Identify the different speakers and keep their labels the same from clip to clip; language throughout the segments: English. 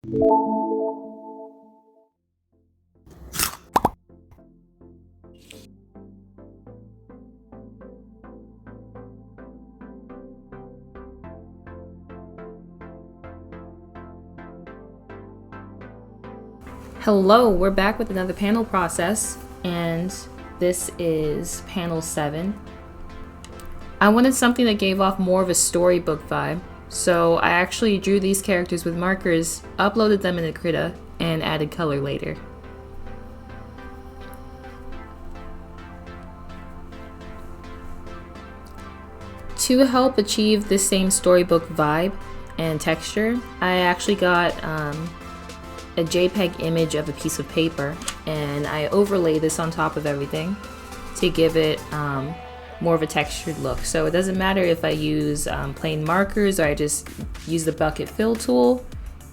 Speaker 1: Hello, we're back with another panel process, and this is panel 7. I wanted something that gave off more of a storybook vibe, so I actually drew these characters with markers, uploaded them in Krita, and added color later. To help achieve this same storybook vibe and texture, I actually got a JPEG image of a piece of paper, and I overlay this on top of everything to give it more of a textured look. So it doesn't matter if I use plain markers or I just use the bucket fill tool,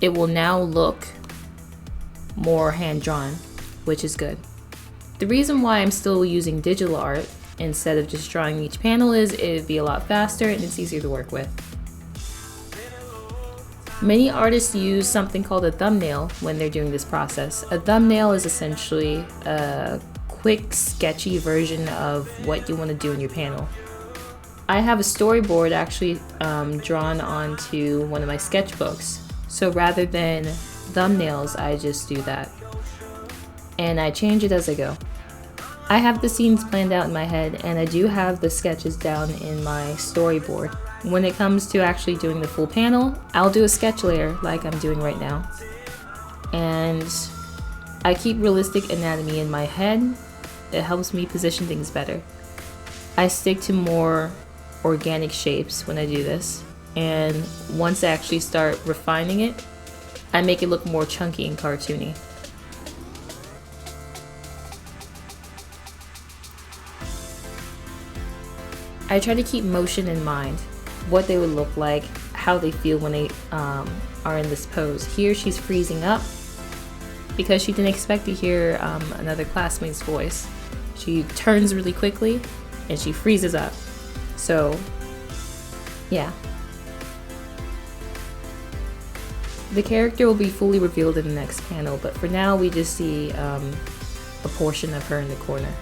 Speaker 1: it will now look more hand-drawn, which is good. The reason why I'm still using digital art instead of just drawing each panel is it'd be a lot faster and it's easier to work with. Many artists use something called a thumbnail when they're doing this process. A thumbnail is essentially a quick, sketchy version of what you want to do in your panel. I have a storyboard actually drawn onto one of my sketchbooks. So rather than thumbnails, I just do that. And I change it as I go. I have the scenes planned out in my head, and I do have the sketches down in my storyboard. When it comes to actually doing the full panel, I'll do a sketch layer like I'm doing right now. And I keep realistic anatomy in my head. It helps me position things better. I stick to more organic shapes when I do this. And once I actually start refining it, I make it look more chunky and cartoony. I try to keep motion in mind, what they would look like, how they feel when they are in this pose. Here she's freezing up because she didn't expect to hear another classmate's voice. She turns really quickly and she freezes up. So, yeah. The character will be fully revealed in the next panel, but for now we just see a portion of her in the corner.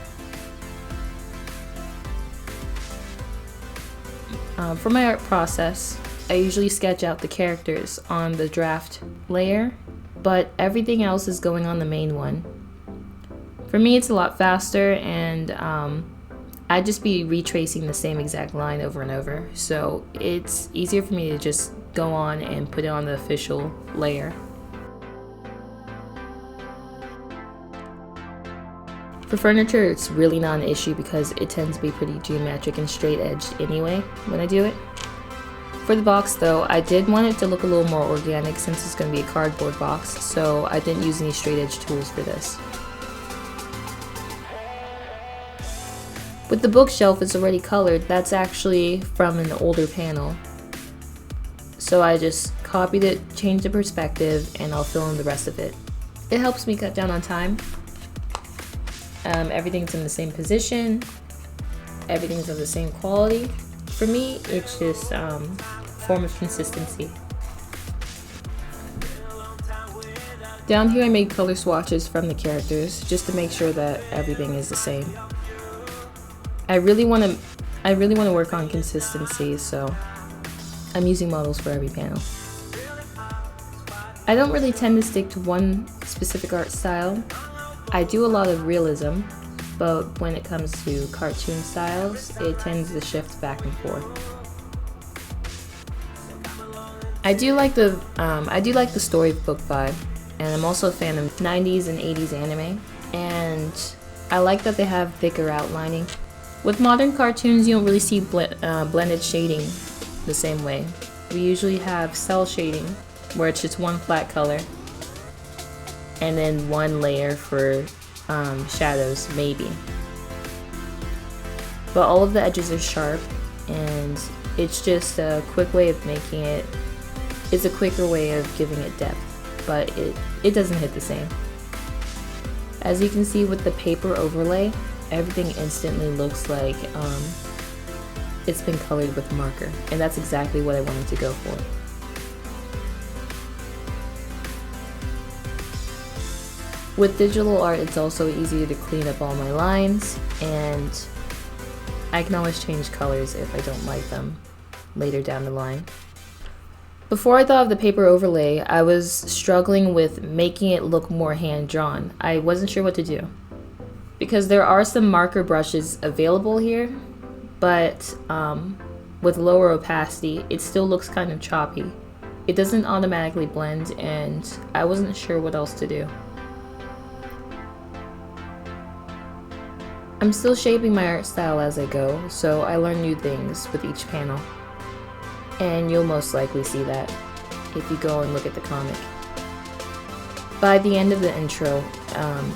Speaker 1: For my art process, I usually sketch out the characters on the draft layer, but everything else is going on the main one. For me, it's a lot faster, and I'd just be retracing the same exact line over and over, so it's easier for me to just go on and put it on the official layer. For furniture, it's really not an issue because it tends to be pretty geometric and straight edged anyway when I do it. For the box though, I did want it to look a little more organic since it's going to be a cardboard box, so I didn't use any straight edge tools for this. With the bookshelf, it's already colored. That's actually from an older panel. So I just copied it, changed the perspective, and I'll fill in the rest of it. It helps me cut down on time. Everything's in the same position, everything's of the same quality. For me, it's just a form of consistency. Down here I made color swatches from the characters just to make sure that everything is the same. I really want to work on consistency, so I'm using models for every panel. I don't really tend to stick to one specific art style. I do a lot of realism, but when it comes to cartoon styles, it tends to shift back and forth. I do like the storybook vibe, and I'm also a fan of 90s and 80s anime, and I like that they have thicker outlining. With modern cartoons, you don't really see blended shading the same way. We usually have cell shading, where it's just one flat color, and then one layer for shadows, maybe. But all of the edges are sharp, and it's just a quick way of making it. It's a quicker way of giving it depth, but it doesn't hit the same. As you can see with the paper overlay, everything instantly looks like it's been colored with marker, and that's exactly what I wanted to go for. With digital art, it's also easier to clean up all my lines, and I can always change colors if I don't like them later down the line. Before I thought of the paper overlay, I was struggling with making it look more hand-drawn. I wasn't sure what to do, because there are some marker brushes available here, but with lower opacity, it still looks kind of choppy. It doesn't automatically blend, and I wasn't sure what else to do. I'm still shaping my art style as I go, so I learn new things with each panel. And you'll most likely see that if you go and look at the comic. By the end of the intro,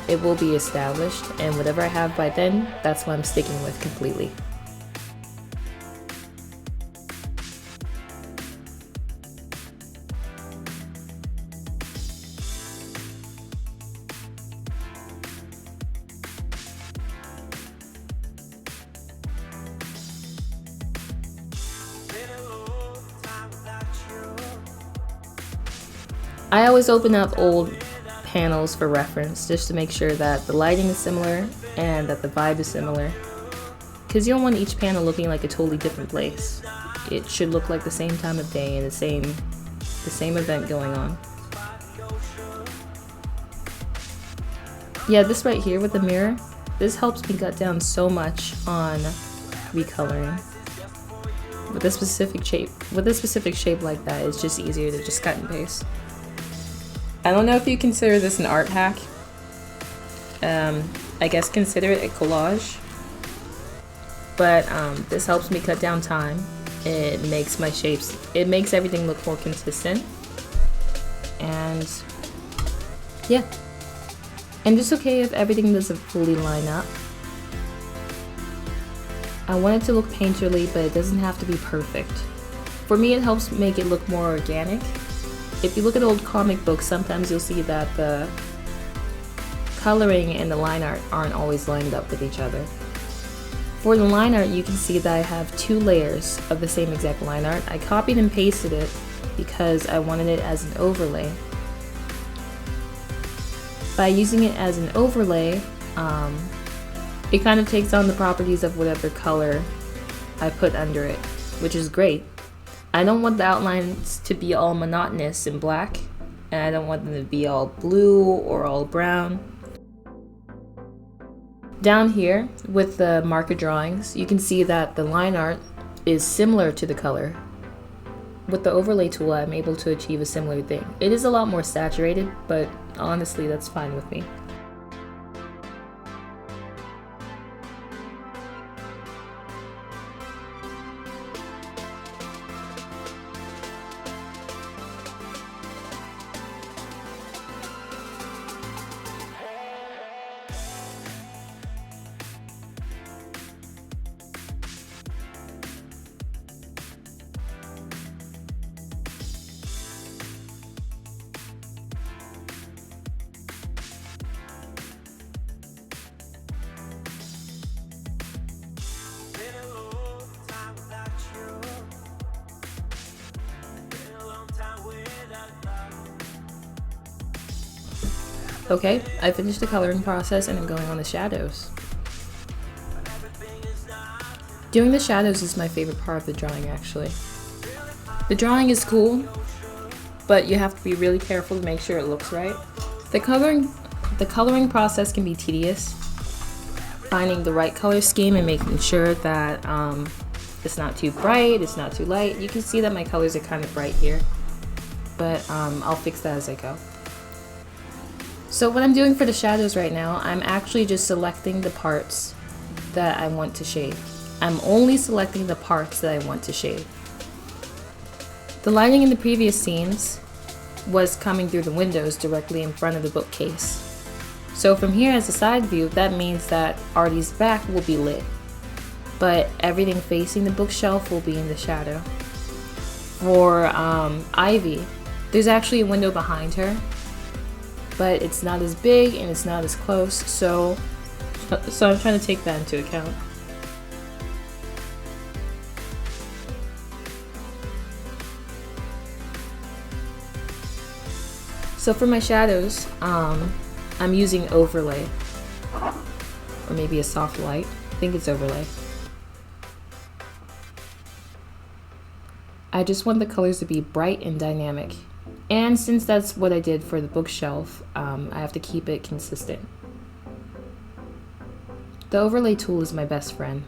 Speaker 1: it will be established, and whatever I have by then, that's what I'm sticking with completely. I always open up old panels for reference just to make sure that the lighting is similar and that the vibe is similar, because you don't want each panel looking like a totally different place. It should look like the same time of day and the same event going on. Yeah, this right here with the mirror, this helps me cut down so much on recoloring. With a specific shape like that, it's just easier to just cut and paste. I don't know if you consider this an art hack. I guess consider it a collage. But this helps me cut down time. It makes everything look more consistent. And yeah. And it's okay if everything doesn't fully line up. I want it to look painterly, but it doesn't have to be perfect. For me, it helps make it look more organic. If you look at old comic books, sometimes you'll see that the coloring and the line art aren't always lined up with each other. For the line art, you can see that I have 2 layers of the same exact line art. I copied and pasted it because I wanted it as an overlay. By using it as an overlay, it kind of takes on the properties of whatever color I put under it, which is great. I don't want the outlines to be all monotonous and black, and I don't want them to be all blue or all brown. Down here with the marker drawings, you can see that the line art is similar to the color. With the overlay tool, I'm able to achieve a similar thing. It is a lot more saturated, but honestly, that's fine with me. Okay, I finished the coloring process and I'm going on the shadows. Doing the shadows is my favorite part of the drawing, actually. The drawing is cool, but you have to be really careful to make sure it looks right. The coloring process can be tedious. Finding the right color scheme and making sure that it's not too bright, it's not too light. You can see that my colors are kind of bright here, but I'll fix that as I go. So what I'm doing for the shadows right now, I'm actually just selecting the parts that I want to shade. I'm only selecting the parts that I want to shade. The lighting in the previous scenes was coming through the windows directly in front of the bookcase. So from here as a side view, that means that Artie's back will be lit, but everything facing the bookshelf will be in the shadow. For Ivy, there's actually a window behind her, but it's not as big and it's not as close, so I'm trying to take that into account. So for my shadows, I'm using overlay, or maybe a soft light. I think it's overlay. I just want the colors to be bright and dynamic. And since that's what I did for the bookshelf, I have to keep it consistent. The overlay tool is my best friend.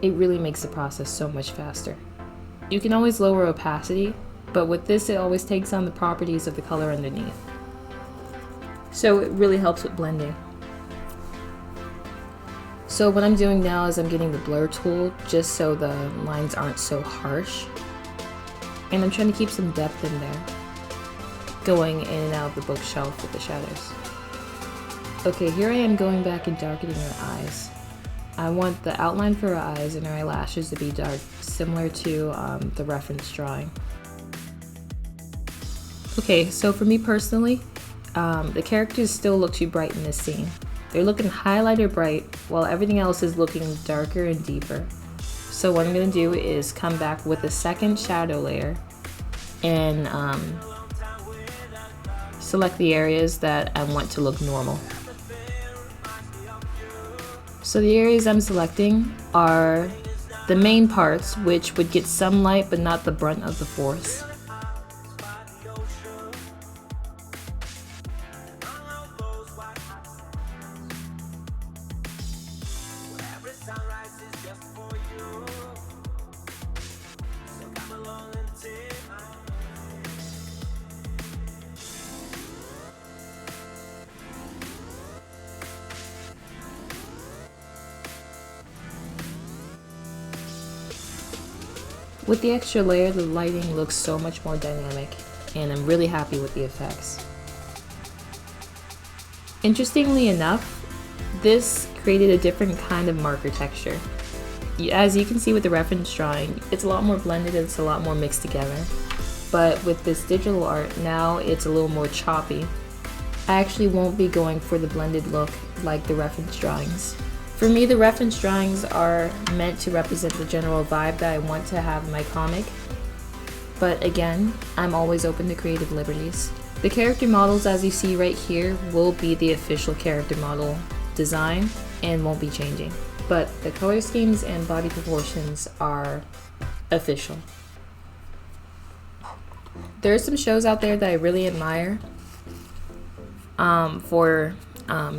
Speaker 1: It really makes the process so much faster. You can always lower opacity, but with this it always takes on the properties of the color underneath. So it really helps with blending. So what I'm doing now is I'm getting the blur tool just so the lines aren't so harsh. And I'm trying to keep some depth in there, going in and out of the bookshelf with the shadows. Okay, here I am going back and darkening her eyes. I want the outline for her eyes and her eyelashes to be dark, similar to the reference drawing. Okay, so for me personally, the characters still look too bright in this scene. They're looking highlighter bright while everything else is looking darker and deeper. So what I'm going to do is come back with a second shadow layer and select the areas that I want to look normal. So the areas I'm selecting are the main parts, which would get some light but not the brunt of the force. With the extra layer, the lighting looks so much more dynamic, and I'm really happy with the effects. Interestingly enough, this created a different kind of marker texture. As you can see with the reference drawing, it's a lot more blended, it's a lot more mixed together. But with this digital art, now it's a little more choppy. I actually won't be going for the blended look like the reference drawings. For me, the reference drawings are meant to represent the general vibe that I want to have in my comic. But again, I'm always open to creative liberties. The character models, as you see right here, will be the official character model design and won't be changing. But the color schemes and body proportions are official. There are some shows out there that I really admire for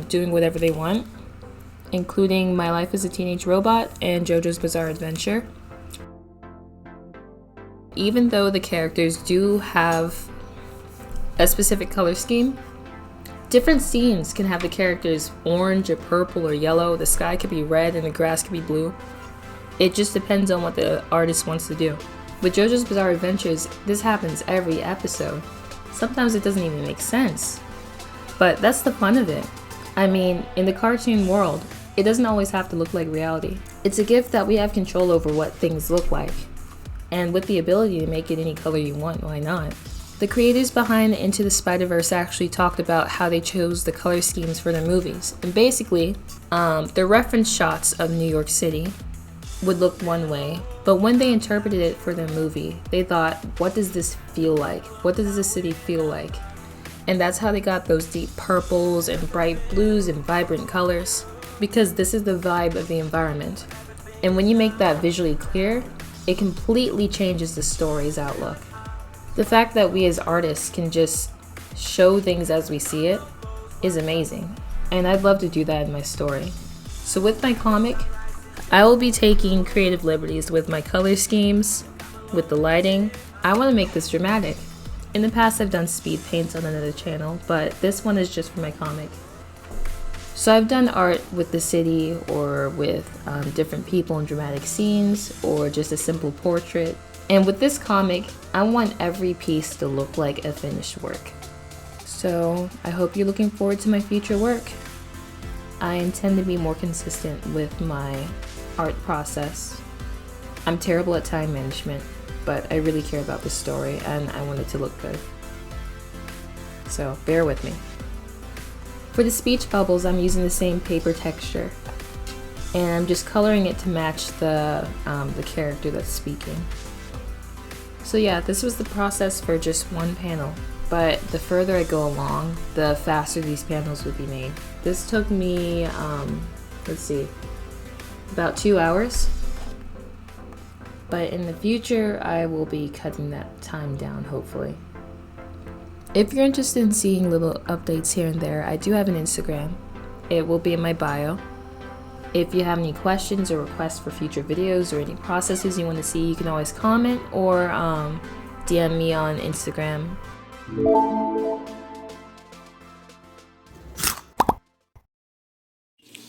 Speaker 1: doing whatever they want, including My Life as a Teenage Robot and JoJo's Bizarre Adventure. Even though the characters do have a specific color scheme, different scenes can have the characters orange or purple or yellow, the sky could be red and the grass could be blue. It just depends on what the artist wants to do. With JoJo's Bizarre Adventures, this happens every episode. Sometimes it doesn't even make sense. But that's the fun of it. I mean, in the cartoon world, it doesn't always have to look like reality. It's a gift that we have control over what things look like. And with the ability to make it any color you want, why not? The creators behind Into the Spider-Verse actually talked about how they chose the color schemes for their movies. And basically, their reference shots of New York City would look one way, but when they interpreted it for their movie, they thought, what does this feel like? What does the city feel like? And that's how they got those deep purples and bright blues and vibrant colors, because this is the vibe of the environment. And when you make that visually clear, it completely changes the story's outlook. The fact that we as artists can just show things as we see it is amazing, and I'd love to do that in my story. So with my comic, I will be taking creative liberties with my color schemes, with the lighting. I want to make this dramatic. In the past, I've done speed paints on another channel, but this one is just for my comic. So I've done art with the city or with different people in dramatic scenes or just a simple portrait. And with this comic, I want every piece to look like a finished work. So I hope you're looking forward to my future work. I intend to be more consistent with my art process. I'm terrible at time management, but I really care about the story and I want it to look good. So bear with me. For the speech bubbles, I'm using the same paper texture, and I'm just coloring it to match the character that's speaking. So yeah, this was the process for just one panel. but the further I go along, the faster these panels would be made. This took me, let's see, about 2 hours. But in the future, I will be cutting that time down, hopefully. If you're interested in seeing little updates here and there, I do have an Instagram. It will be in my bio. If you have any questions or requests for future videos or any processes you want to see, you can always comment or DM me on Instagram.